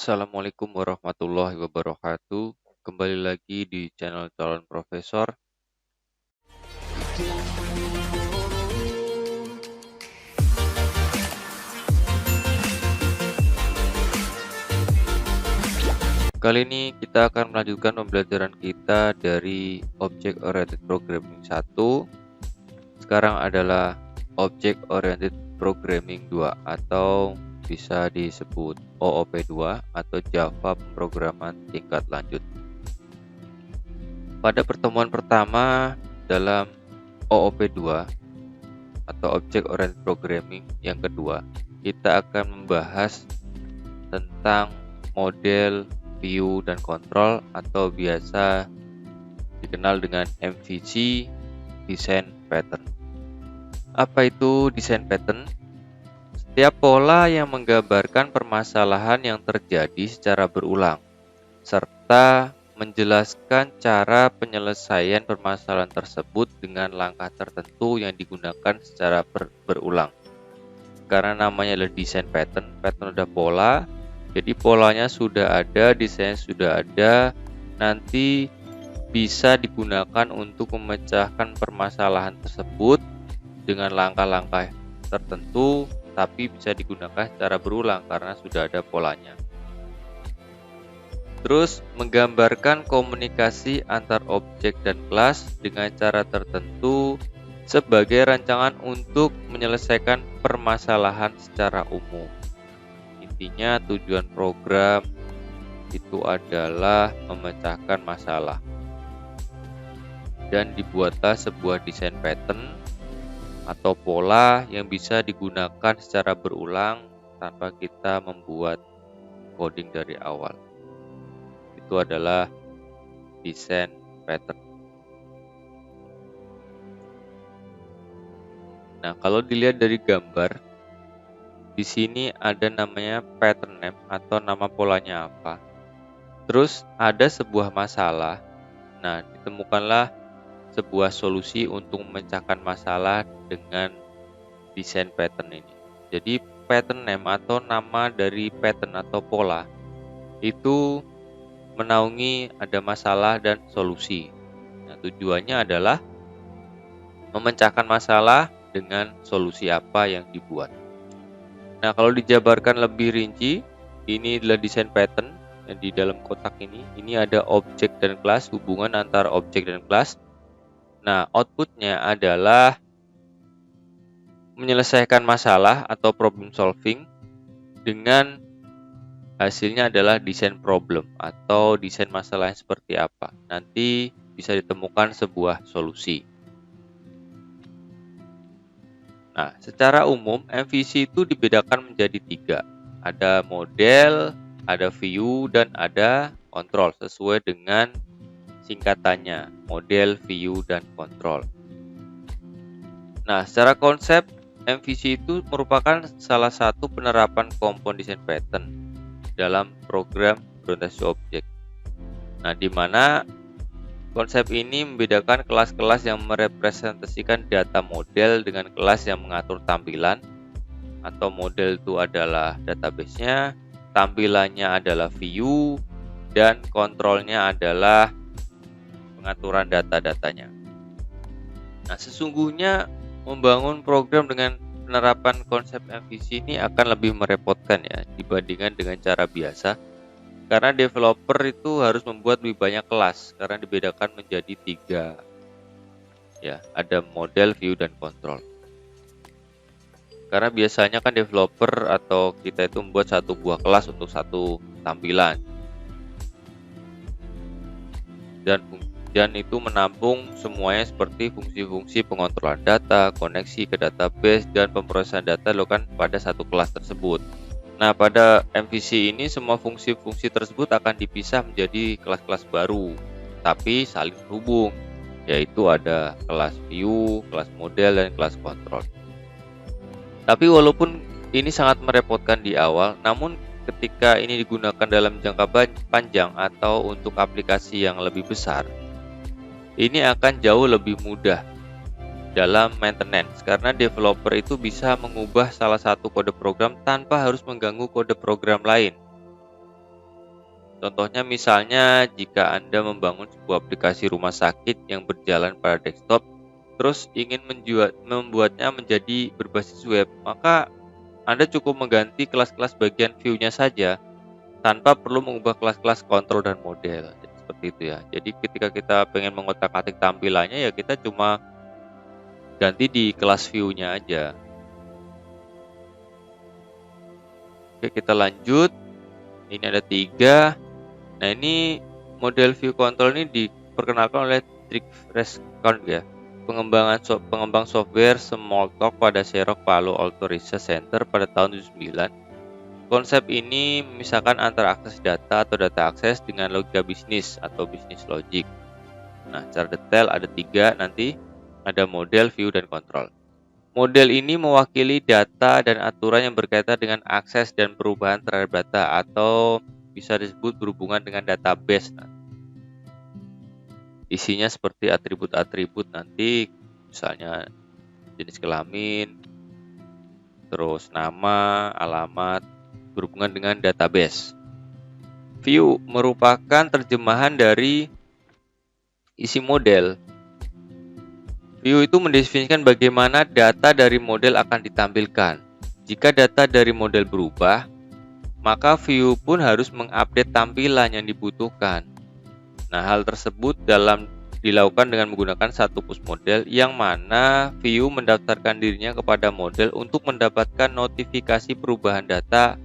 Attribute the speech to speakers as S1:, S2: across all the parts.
S1: Assalamualaikum warahmatullahi wabarakatuh. Kembali lagi di channel Calon Profesor. Kali ini kita akan melanjutkan pembelajaran kita dari Object Oriented Programming 1. Sekarang adalah Object Oriented Programming 2 atau bisa disebut OOP2 atau Java Pemrograman Tingkat Lanjut. Pada pertemuan pertama dalam OOP2 atau Object Oriented Programming yang kedua, kita akan membahas tentang model, view, dan kontrol atau biasa dikenal dengan MVC, Design Pattern. Apa itu Design Pattern? Setiap pola yang menggambarkan permasalahan yang terjadi secara berulang, serta menjelaskan cara penyelesaian permasalahan tersebut dengan langkah tertentu yang digunakan secara berulang. Karena namanya adalah design pattern udah pola, jadi polanya sudah ada, desainnya sudah ada, nanti bisa digunakan untuk memecahkan permasalahan tersebut dengan langkah-langkah tertentu, tapi bisa digunakan secara berulang karena sudah ada polanya. Terus menggambarkan komunikasi antar objek dan kelas dengan cara tertentu sebagai rancangan untuk menyelesaikan permasalahan secara umum. Intinya tujuan program itu adalah memecahkan masalah. Dan dibuatlah sebuah desain pattern atau pola yang bisa digunakan secara berulang tanpa kita membuat coding dari awal. Itu adalah desain pattern. Nah, kalau dilihat dari gambar, di sini ada namanya pattern name atau nama polanya apa. Terus ada sebuah masalah. Nah, ditemukanlah sebuah solusi untuk memecahkan masalah dengan desain pattern ini. Jadi pattern name atau nama dari pattern atau pola itu menaungi ada masalah dan solusi. Nah, tujuannya adalah memecahkan masalah dengan solusi apa yang dibuat. Nah, kalau dijabarkan lebih rinci, ini adalah desain pattern yang di dalam kotak ini. Ini ada objek dan kelas, hubungan antara objek dan kelas. Nah, outputnya adalah menyelesaikan masalah atau problem solving dengan hasilnya adalah desain problem atau desain masalahnya seperti apa. Nanti bisa ditemukan sebuah solusi. Nah, secara umum MVC itu dibedakan menjadi 3. Ada model, ada view, dan ada kontrol sesuai dengan singkatannya, model, view, dan kontrol. Nah, secara konsep MVC itu merupakan salah satu penerapan kompon design pattern dalam program berorientasi objek. Nah, di mana konsep ini membedakan kelas-kelas yang merepresentasikan data model dengan kelas yang mengatur tampilan, atau model itu adalah database-nya, tampilannya adalah view, dan kontrolnya adalah pengaturan data-datanya. Nah, sesungguhnya membangun program dengan penerapan konsep MVC ini akan lebih merepotkan ya dibandingkan dengan cara biasa. Karena developer itu harus membuat lebih banyak kelas karena dibedakan menjadi 3. Ya, ada model, view, dan kontrol. Karena biasanya kan developer atau kita itu membuat satu buah kelas untuk satu tampilan. Dan itu menampung semuanya seperti fungsi-fungsi pengontrolan data, koneksi ke database, dan pemrosesan data dilakukan pada satu kelas tersebut. Nah, pada MVC ini semua fungsi-fungsi tersebut akan dipisah menjadi kelas-kelas baru, tapi saling terhubung, yaitu ada kelas view, kelas model, dan kelas kontrol. Tapi walaupun ini sangat merepotkan di awal, namun ketika ini digunakan dalam jangka panjang atau untuk aplikasi yang lebih besar, ini akan jauh lebih mudah dalam maintenance karena developer itu bisa mengubah salah satu kode program tanpa harus mengganggu kode program lain. Contohnya misalnya jika Anda membangun sebuah aplikasi rumah sakit yang berjalan pada desktop, terus ingin membuatnya menjadi berbasis web, maka Anda cukup mengganti kelas-kelas bagian view-nya saja tanpa perlu mengubah kelas-kelas kontrol dan model. Jadi, seperti itu ya. Jadi ketika kita pengen mengotak-atik tampilannya ya kita cuma ganti di kelas view-nya aja. Oke, kita lanjut. Ini ada 3. Nah, ini model view control ini diperkenalkan oleh Trik Rescon ya. Pengembang software Smalltalk pada Xerox Palo Alto Research Center pada tahun 2009. Konsep ini memisahkan antara akses data atau data akses dengan logika bisnis atau bisnis logic. Nah, secara detail ada 3 nanti, ada model, view, dan kontrol. Model ini mewakili data dan aturan yang berkaitan dengan akses dan perubahan terhadap data atau bisa disebut berhubungan dengan database. Nah, isinya seperti atribut-atribut nanti, misalnya jenis kelamin, terus nama, alamat, berhubungan dengan database. View merupakan terjemahan dari isi model. View itu mendefinisikan bagaimana data dari model akan ditampilkan. Jika data dari model berubah, maka view pun harus mengupdate tampilan yang dibutuhkan. Nah, hal tersebut dilakukan dengan menggunakan satu push model yang mana view mendaftarkan dirinya kepada model untuk mendapatkan notifikasi perubahan data,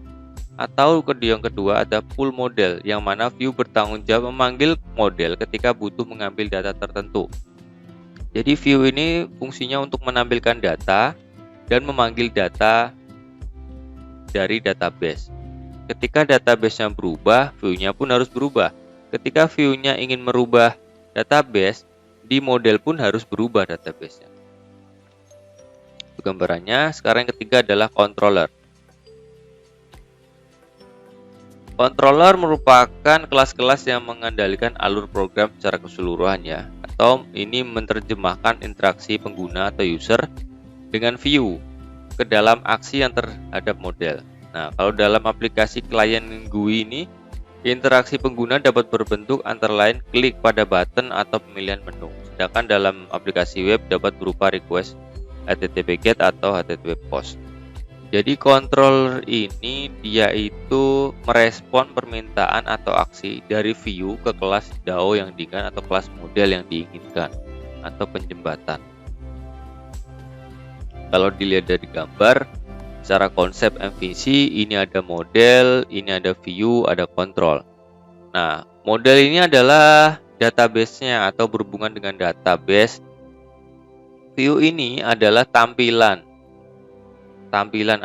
S1: atau yang kedua ada pull model yang mana view bertanggung jawab memanggil model ketika butuh mengambil data tertentu. Jadi view ini fungsinya untuk menampilkan data dan memanggil data dari database. Ketika database-nya berubah, view-nya pun harus berubah. Ketika view-nya ingin merubah database, di model pun harus berubah database-nya. Itu gambarannya. Sekarang yang ketiga adalah controller. Controller merupakan kelas-kelas yang mengendalikan alur program secara keseluruhan ya, atau ini menerjemahkan interaksi pengguna atau user dengan view ke dalam aksi yang terhadap model. Nah, kalau dalam aplikasi klien GUI ini, interaksi pengguna dapat berbentuk antara lain klik pada button atau pemilihan menu. Sedangkan dalam aplikasi web dapat berupa request HTTP GET atau HTTP POST. Jadi controller ini dia itu merespon permintaan atau aksi dari view ke kelas DAO yang diinginkan atau kelas model yang diinginkan atau penjembatan. Kalau dilihat dari gambar, secara konsep MVC ini ada model, ini ada view, ada kontrol. Nah, model ini adalah database-nya atau berhubungan dengan database. View ini adalah tampilan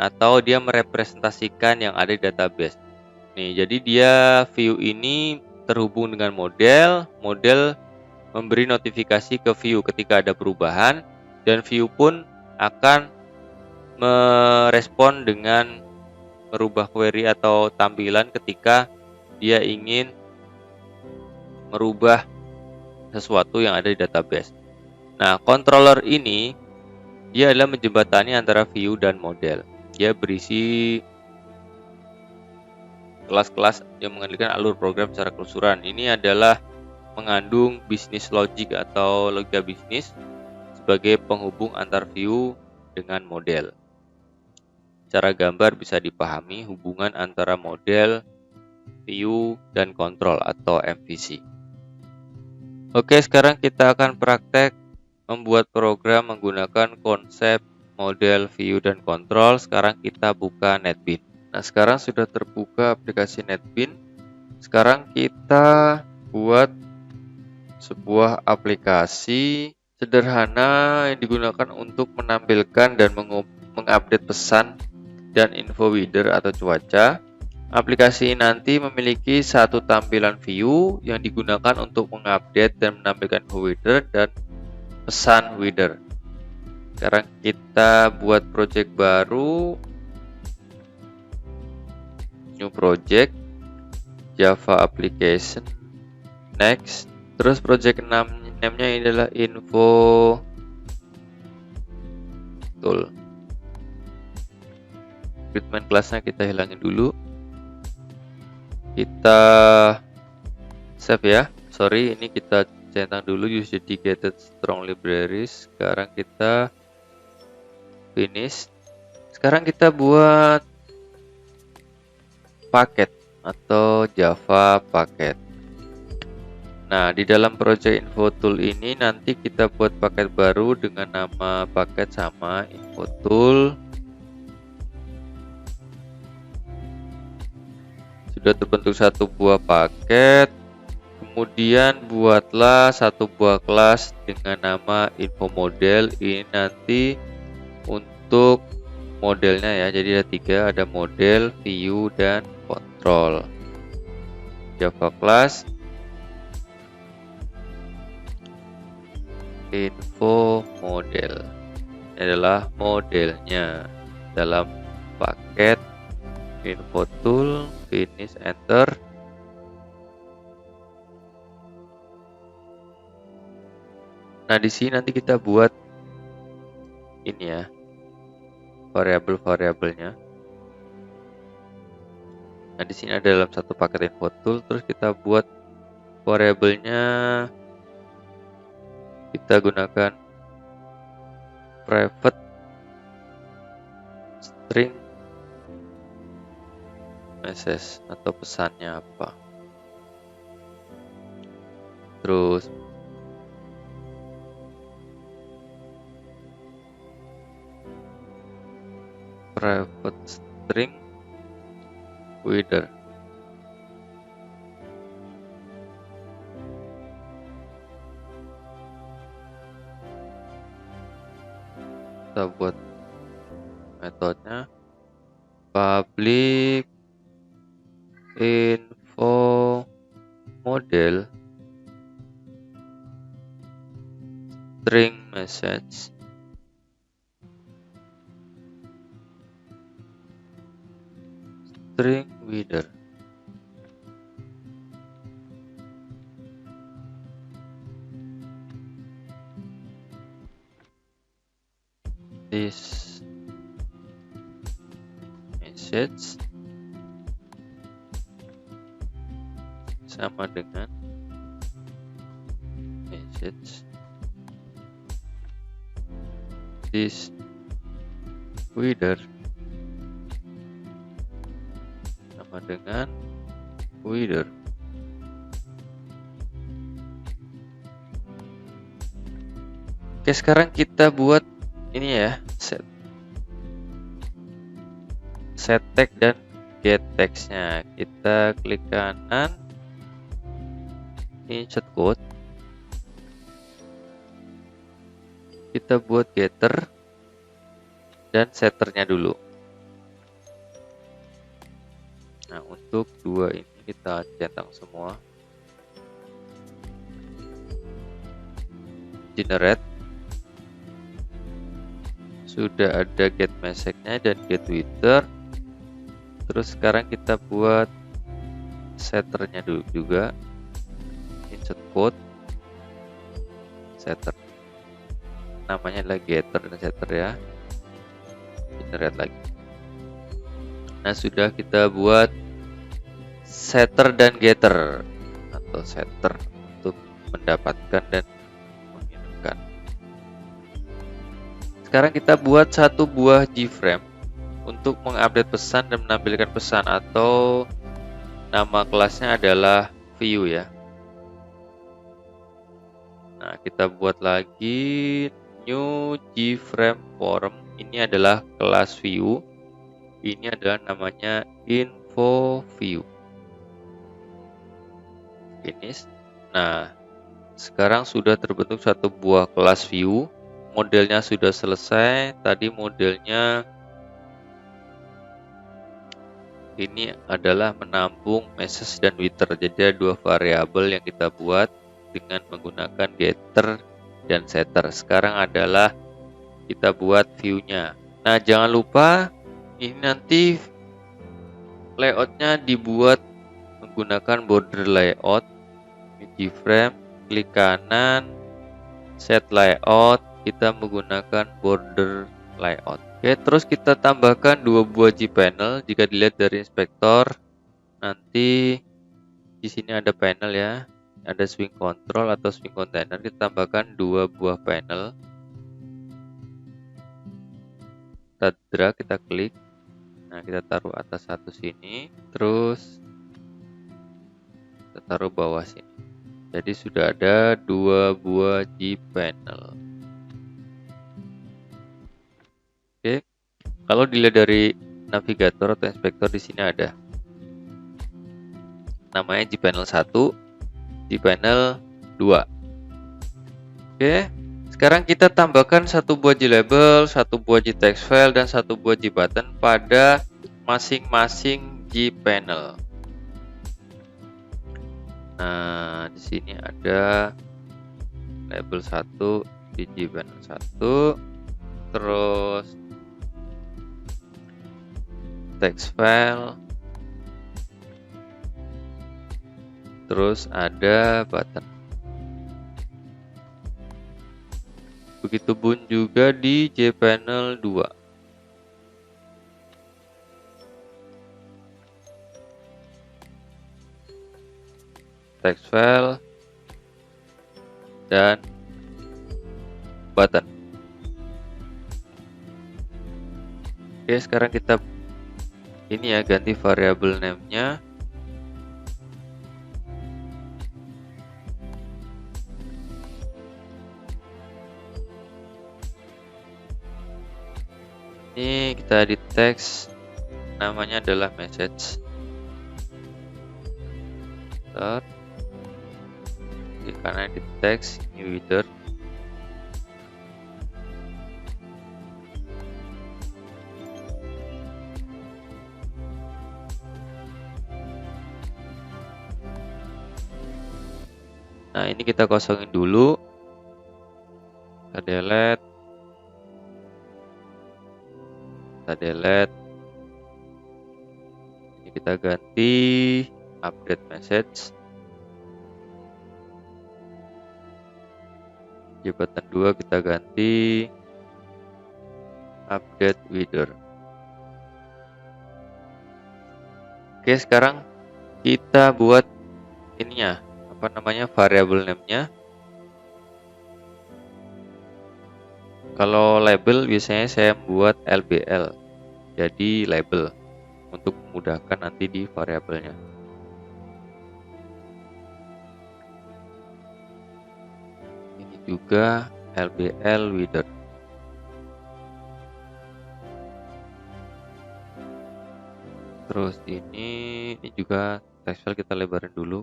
S1: atau dia merepresentasikan yang ada di database. Nih, jadi dia view ini terhubung dengan model memberi notifikasi ke view ketika ada perubahan, dan view pun akan merespon dengan merubah query atau tampilan ketika dia ingin merubah sesuatu yang ada di database. Nah, controller ini dia adalah menjembatani antara view dan model. Dia berisi kelas-kelas yang mengendalikan alur program secara keseluruhan. Ini adalah mengandung bisnis logic atau logika bisnis sebagai penghubung antar view dengan model. Secara gambar bisa dipahami hubungan antara model, view, dan kontrol atau MVC. Oke, sekarang kita akan praktek membuat program menggunakan konsep model, view, dan kontrol. Sekarang kita buka NetBeans. Nah, sekarang sudah terbuka aplikasi NetBeans. Sekarang kita buat sebuah aplikasi sederhana yang digunakan untuk menampilkan dan mengupdate pesan dan info weather atau cuaca. Aplikasi ini nanti memiliki satu tampilan view yang digunakan untuk mengupdate dan menampilkan info weather dan pesan weather. Sekarang kita buat project baru, new project, Java application, next. Terus project name-nya adalah info tool. Treatment kelasnya kita hilangin dulu. Kita Save ya. Sorry, ini kita centang dulu use dedicated strong libraries. Sekarang kita finish. Sekarang kita buat paket atau Java paket. Nah, di dalam project info tool ini nanti kita buat paket baru dengan nama paket sama info tool. Sudah terbentuk satu buah paket. Kemudian buatlah satu buah kelas dengan nama info model. Ini nanti untuk modelnya ya. Jadi ada 3, ada model, view, dan control. Java class info model. Ini adalah modelnya dalam paket info tool. Finish, enter. Nah, di sini nanti kita buat ini ya, variabel-variabelnya. Nah, di sini ada dalam satu paket info tool, terus kita buat variabelnya. Kita gunakan private string message atau pesannya apa. Terus private string header. Kita buat metodenya public info model string message string header. This message sama dengan message this header sama dengan header. Oke, sekarang kita buat ini ya, set tag dan get text-nya. Kita klik kanan, insert code. Kita buat getter dan setternya dulu. Nah, untuk dua ini kita centang semua. Generate. Sudah ada get message-nya dan get Twitter. Terus sekarang kita buat setternya dulu juga. Insert code setter. Namanya adalah getter dan setter ya. Generate lagi. Nah, sudah kita buat setter dan getter atau setter untuk mendapatkan dan mengirimkan. Sekarang kita buat satu buah gframe untuk mengupdate pesan dan menampilkan pesan, atau nama kelasnya adalah view ya. Nah, kita buat lagi new gframe form. Ini adalah kelas view. Ini adalah namanya info view. Finish. Nah, sekarang sudah terbentuk satu buah kelas view. Modelnya sudah selesai. Tadi modelnya ini adalah menampung message dan Twitter. Jadi ada dua variabel yang kita buat dengan menggunakan getter dan setter. Sekarang adalah kita buat view-nya. Nah, jangan lupa ini nanti layoutnya dibuat menggunakan border layout. Gframe, klik kanan, set layout. Kita menggunakan border layout. Oke, terus kita tambahkan dua buah gpanel. Jika dilihat dari inspektor, nanti di sini ada panel ya. ada swing control atau swing container, kita tambahkan 2 buah panel. Kita drag, kita klik. Nah, kita taruh atas satu sini, terus kita taruh bawah sini. Jadi sudah ada 2 buah G panel. Oke. Kalau dilihat dari navigator atau inspektor, di sini ada namanya G panel 1, G panel 2. Oke. Sekarang kita tambahkan 1 buah G label, 1 buah G text file, dan 1 buah G button pada masing-masing G panel. Nah, di sini ada label 1 di G panel 1, terus text file, terus ada button. Begitupun juga di J panel 2. Text file dan button. Oke, sekarang kita ini ya, ganti variabel name-nya. Ini kita edit teks, namanya adalah message. Di kanan edit teks, new header. Nah, ini kita kosongin dulu. Kita delete. Ini kita ganti update message. Di button 2 kita ganti update header. Oke, sekarang kita buat ininya, apa namanya, variabel name-nya. Kalau label biasanya saya buat LBL, jadi label, untuk memudahkan nanti di variabelnya. Ini juga LBL header. Terus ini juga text file kita lebarin dulu.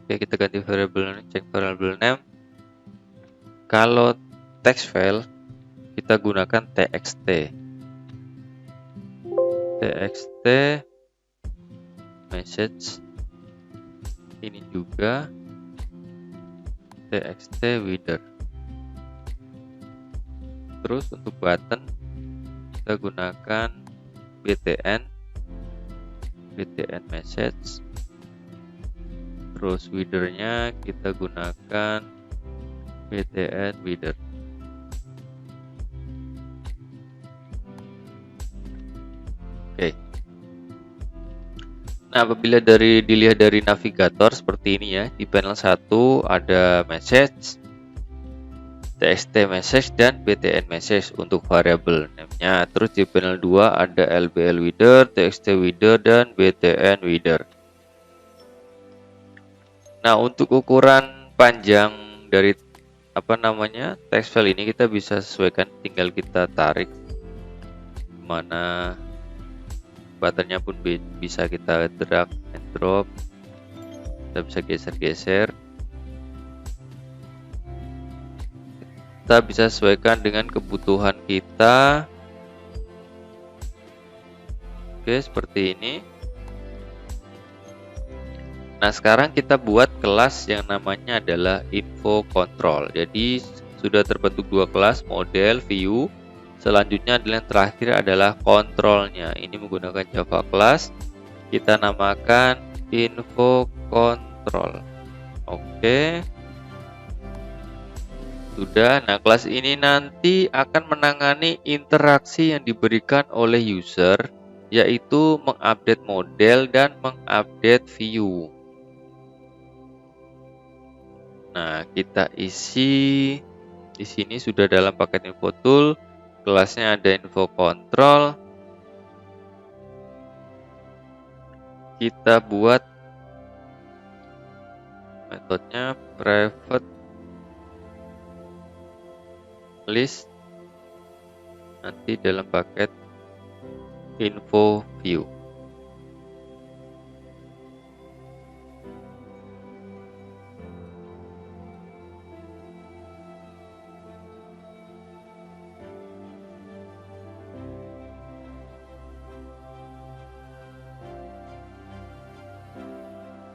S1: Oke, kita ganti variabel, cek variabel name. Kalau text file kita gunakan txt. Txt message. Ini juga txt header. Terus untuk button kita gunakan btn message. Terus header-nya kita gunakan btn header. Oke. Nah, apabila dilihat dari navigator seperti ini ya, di panel 1 ada message, txt message, dan btn message untuk variabel name-nya. Terus di panel 2 ada lbl header, txt header, dan btn header. Nah, untuk ukuran panjang dari text file ini kita bisa sesuaikan, tinggal kita tarik mana buttonnya pun bisa kita drag and drop, kita bisa geser-geser, kita bisa sesuaikan dengan kebutuhan kita. Oke, seperti ini. Nah, sekarang kita buat kelas yang namanya adalah info control. Jadi sudah terbentuk 2 kelas, model, view. Selanjutnya adalah yang terakhir adalah kontrolnya. Ini menggunakan Java class. Kita namakan info control. Oke. Sudah. Nah, kelas ini nanti akan menangani interaksi yang diberikan oleh user, yaitu mengupdate model dan mengupdate view. Nah, kita isi di sini sudah dalam paket info tool. Kelasnya ada info control. Kita buat metodenya private list nanti dalam paket info view.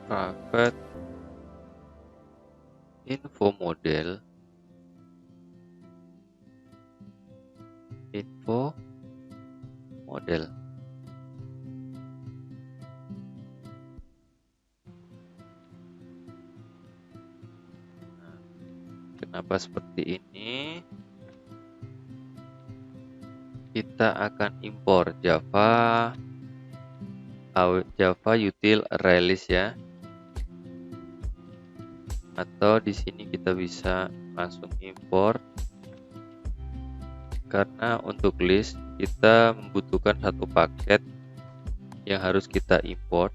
S1: Private info model Kenapa seperti ini? Kita akan impor Java util release ya. Atau di sini kita bisa langsung import, karena untuk list kita membutuhkan satu paket yang harus kita import.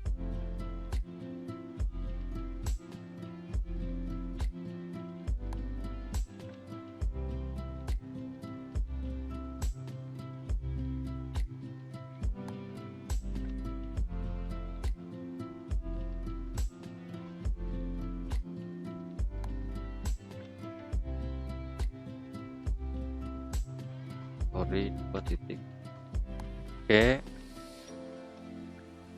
S1: Oke,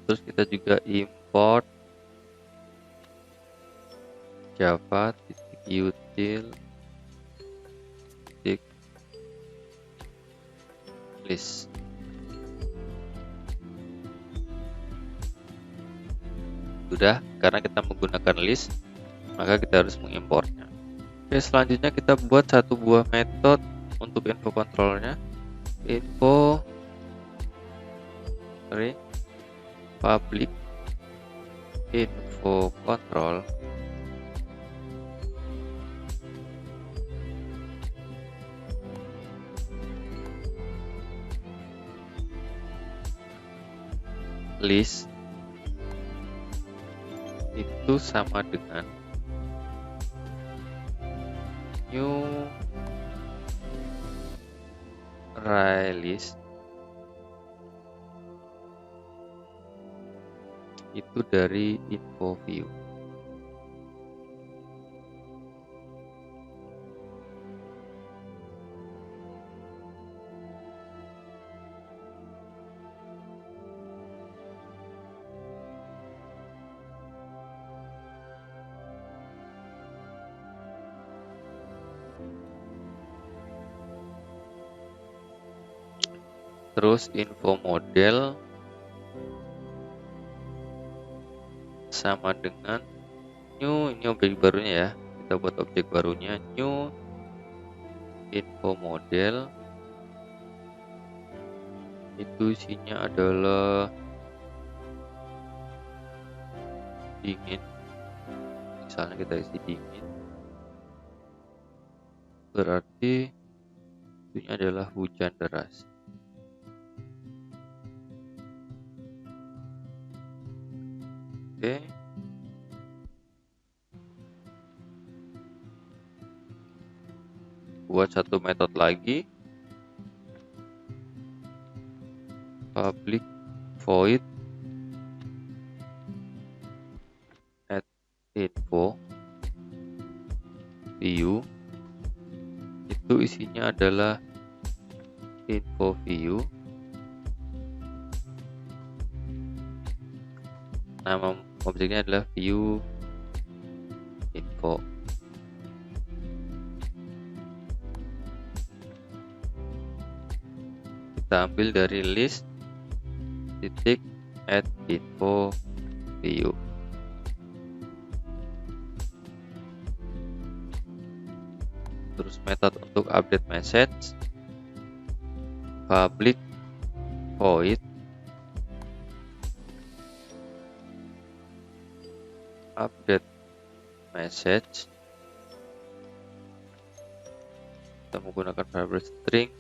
S1: terus kita juga import Java util list. Sudah, karena kita menggunakan list, maka kita harus mengimportnya. Oke, selanjutnya kita buat satu buah metode untuk info kontrolnya. Info public info control list itu sama dengan new release itu dari info view. Terus info model sama dengan new, ini objek barunya ya, kita buat objek barunya new info model, itu isinya adalah dingin, misalnya kita isi dingin, berarti itunya adalah hujan deras. Oke, buat satu metode lagi, public void add info view, itu isinya adalah info view, nama objeknya adalah view info. Kita ambil dari list titik add info view. Terus metode untuk update message, public void update message. Kita menggunakan variable string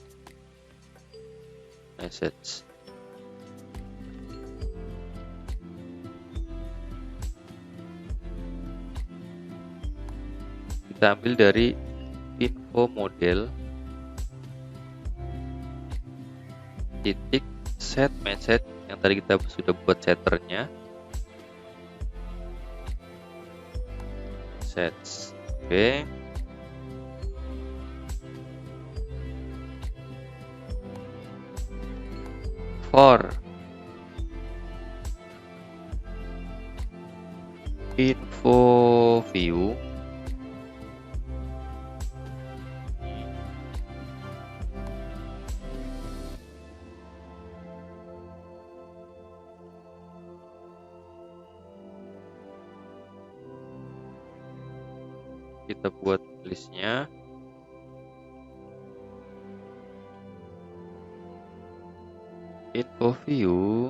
S1: message. Kita ambil dari info model titik set message yang tadi kita sudah buat setternya. Sets. Oke. For info view kita buat listnya. Info view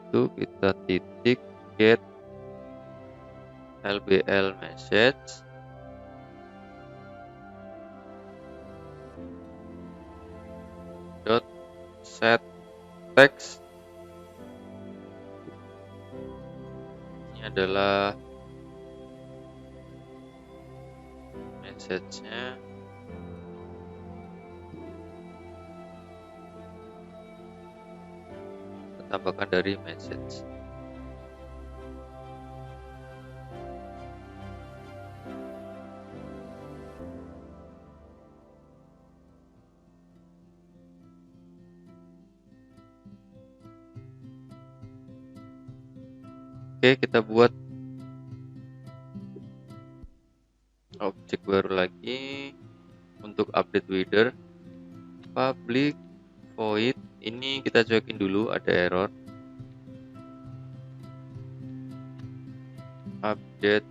S1: itu kita titik get lbl message dot set text. Ini adalah message-nya. Kita tambahkan dari message. Oke, kita buat objek baru lagi untuk update widder. Public void ini kita cuekin dulu, ada error. Update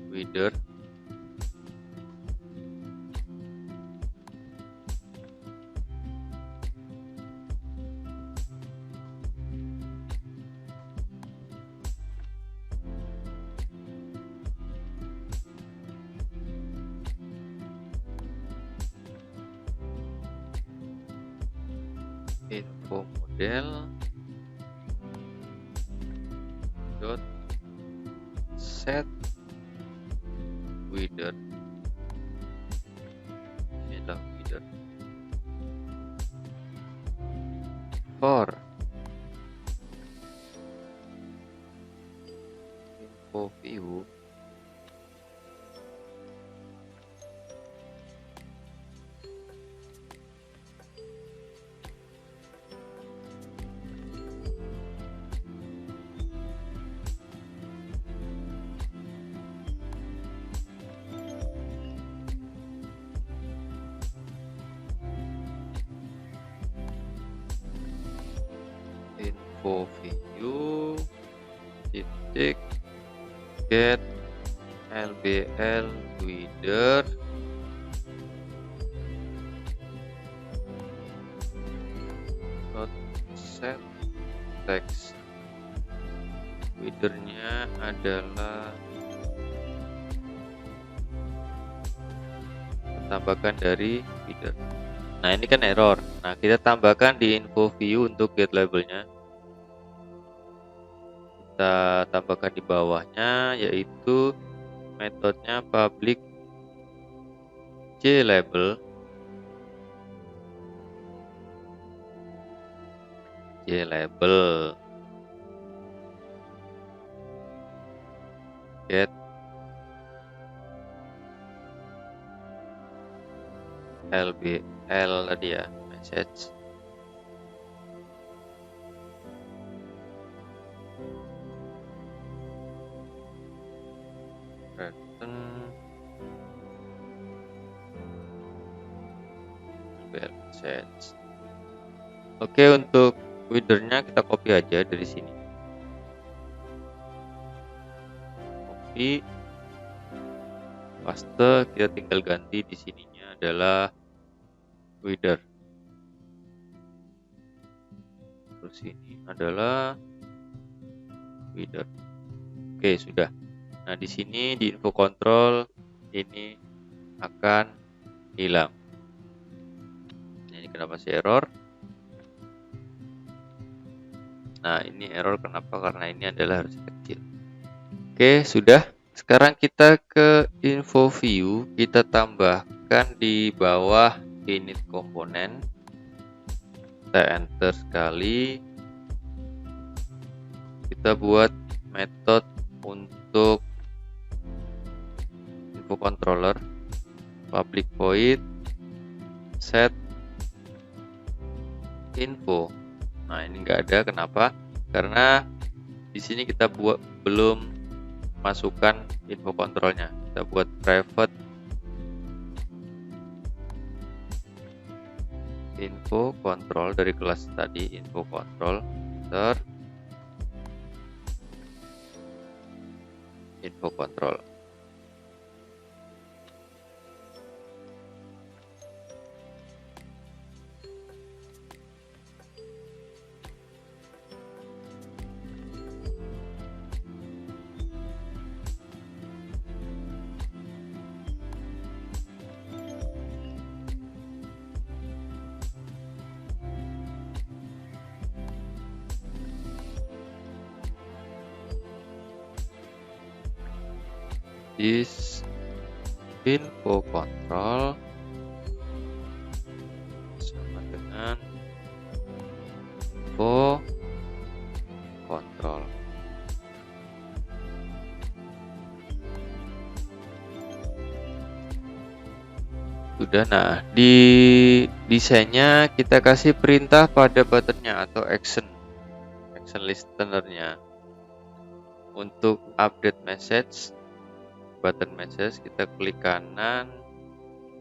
S1: widder info model dot set widder. Ini adalah widder. For info view info view titik get lbl widder dot set text. Widdernya adalah tambahkan dari widder. Nah, ini kan error. Nah, kita tambahkan di info view untuk get labelnya. Kita tambahkan di bawahnya, yaitu metodenya public JLabel. JLabel get lbl tadi ya, message. Return lbl message. Oke, untuk widdernya kita copy aja dari sini. Copy. paste, kita tinggal ganti di sininya adalah Weather. Terus ini adalah Weather. Oke, sudah. Nah, di sini di info control ini akan hilang. Ini kenapa sih error? Nah, ini error kenapa? Karena ini adalah harus kecil. Oke, sudah. Sekarang kita ke info view, kita tambahkan di bawah init komponen. Kita enter sekali. Kita buat metode untuk info controller, public void set info. Nah, ini enggak ada, kenapa? Karena di sini kita belum masukkan info kontrolnya. Kita buat private info control dari kelas tadi, info control info control. This info control sama dengan info control. Sudah. Nah, di desainnya kita kasih perintah pada buttonnya atau action listenernya. Untuk update message, button message, kita klik kanan,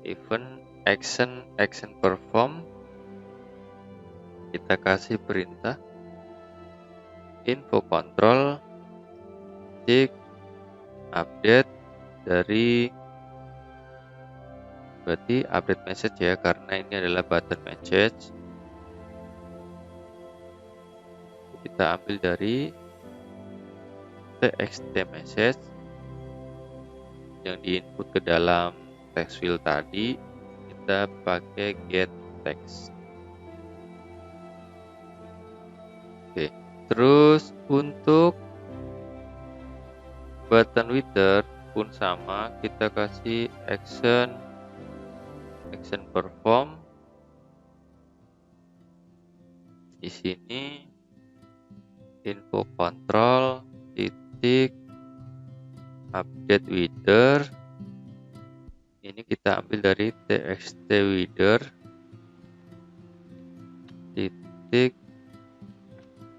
S1: event action perform, kita kasih perintah info control tick update dari, berarti update message ya, karena ini adalah button message. Kita ambil dari txt message yang diinput ke dalam text field tadi, kita pakai get text. Oke, terus untuk button weather pun sama, kita kasih action perform. Di sini info control titik update weather, ini kita ambil dari txt weather titik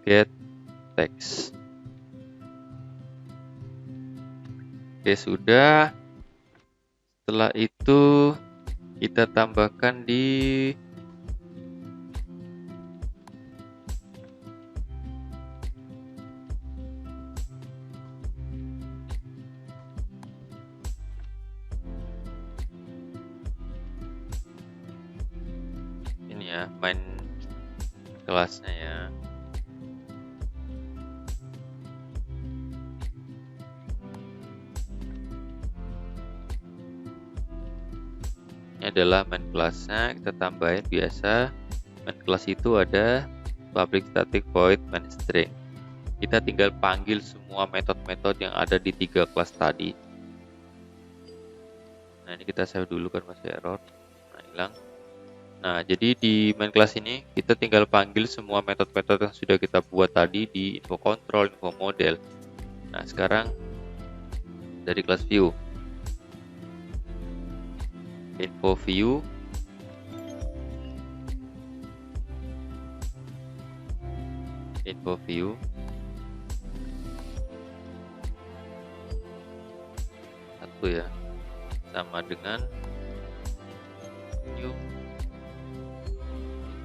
S1: get text. Oke, sudah. Setelah itu kita tambahkan di ini ya, main kelasnya ya. Ini adalah main kelasnya, kita tambahin biasa. Main kelas itu ada public static void main string. Kita tinggal panggil semua metode-metode yang ada di 3 kelas tadi. Nah, ini kita save dulu kan masih error. Nah, hilang. Nah, jadi di main kelas ini kita tinggal panggil semua metode-metode yang sudah kita buat tadi di info control, info model. Nah, sekarang dari kelas view, info view, satu ya, sama dengan new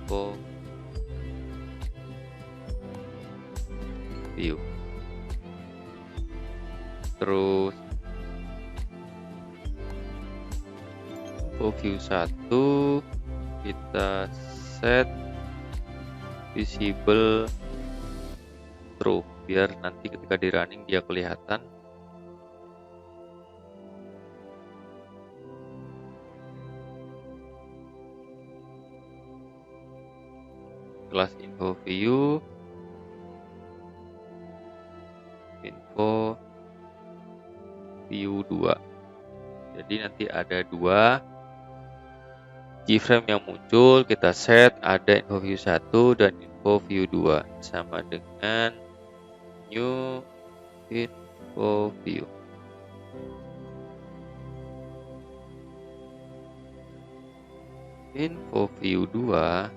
S1: info view. Terus info view 1 kita set visible true biar nanti ketika di running dia kelihatan. Kelas info view 2. Jadi nanti ada 2 keyframe yang muncul, kita set ada info view 1 dan info view 2 sama dengan new info view. Info view 2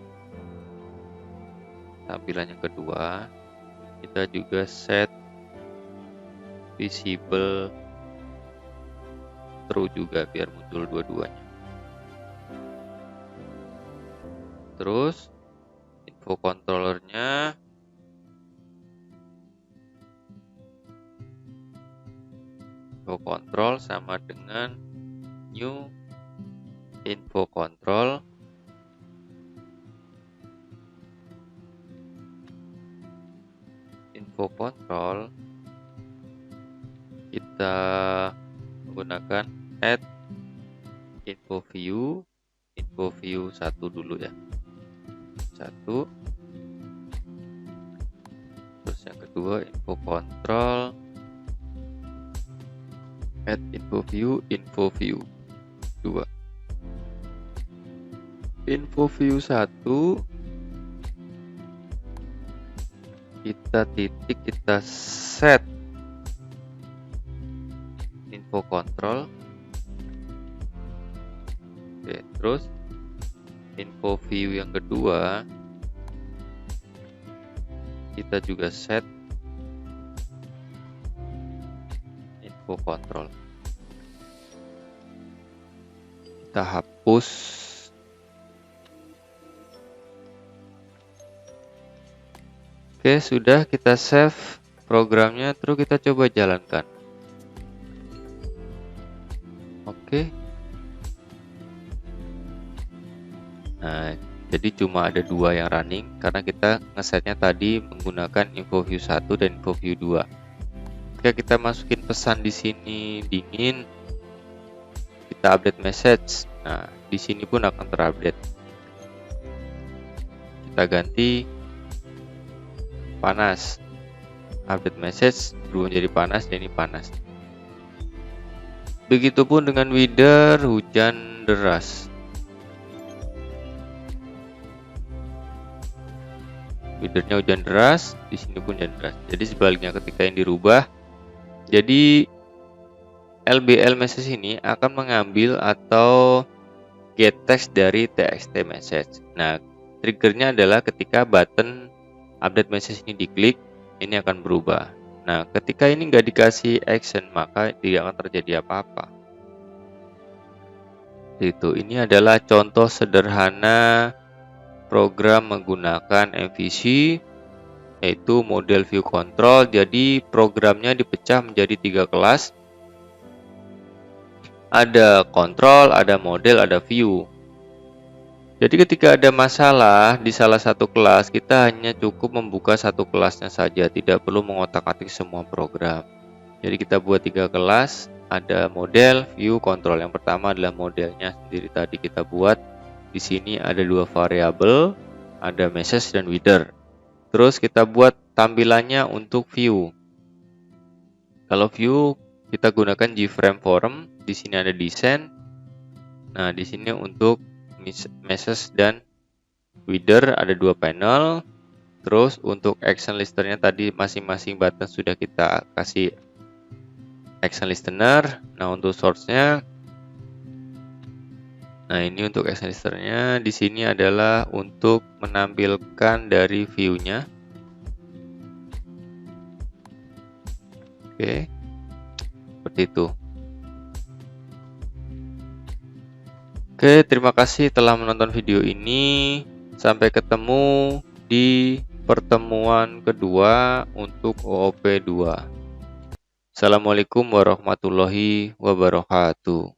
S1: tampilan yang kedua, kita juga set visible true juga biar muncul dua-duanya. Terus info controllernya info control sama dengan new info control. Info control kita menggunakan add info view 1 dulu ya. 1. Terus yang kedua info control add info view 2. Info view 1 kita set info control. Oke, terus info view yang kedua kita juga set info control. Kita hapus. Oke, sudah kita save programnya, terus kita coba jalankan. Oke. Nah, jadi cuma ada 2 yang running karena kita ngesetnya tadi menggunakan info view 1 dan info view 2. Jika kita masukin pesan di sini dingin, kita update message. Nah, di sini pun akan terupdate. Kita ganti panas, update message berubah menjadi panas dan ini panas. Begitupun dengan weather hujan deras. Weathernya hujan deras, di sini pun hujan deras. Jadi sebaliknya ketika yang dirubah, jadi LBL message ini akan mengambil atau get text dari txt message. Nah, triggernya adalah ketika button update message ini diklik, ini akan berubah. Nah, ketika ini nggak dikasih action, maka tidak akan terjadi apa-apa. Itu, ini adalah contoh sederhana program menggunakan MVC, yaitu model view control. Jadi programnya dipecah menjadi 3 kelas. Ada control, ada model, ada view. Jadi ketika ada masalah di salah satu kelas, kita hanya cukup membuka satu kelasnya saja, tidak perlu mengotak-atik semua program. Jadi kita buat 3 kelas, ada model, view, control. Yang pertama adalah modelnya sendiri tadi kita buat. Di sini ada 2 variabel, ada message dan weather. Terus kita buat tampilannya untuk view. Kalau view kita gunakan gframe form, di sini ada design. Nah, di sini untuk message dan weather ada 2 panel. Terus untuk action listener tadi masing-masing button sudah kita kasih action listener. Nah, untuk source-nya, nah ini untuk action listener-nya. Di sini adalah untuk menampilkan dari view-nya. Oke, seperti itu. Oke, terima kasih telah menonton video ini. Sampai ketemu di pertemuan kedua untuk OOP 2. Assalamualaikum warahmatullahi wabarakatuh.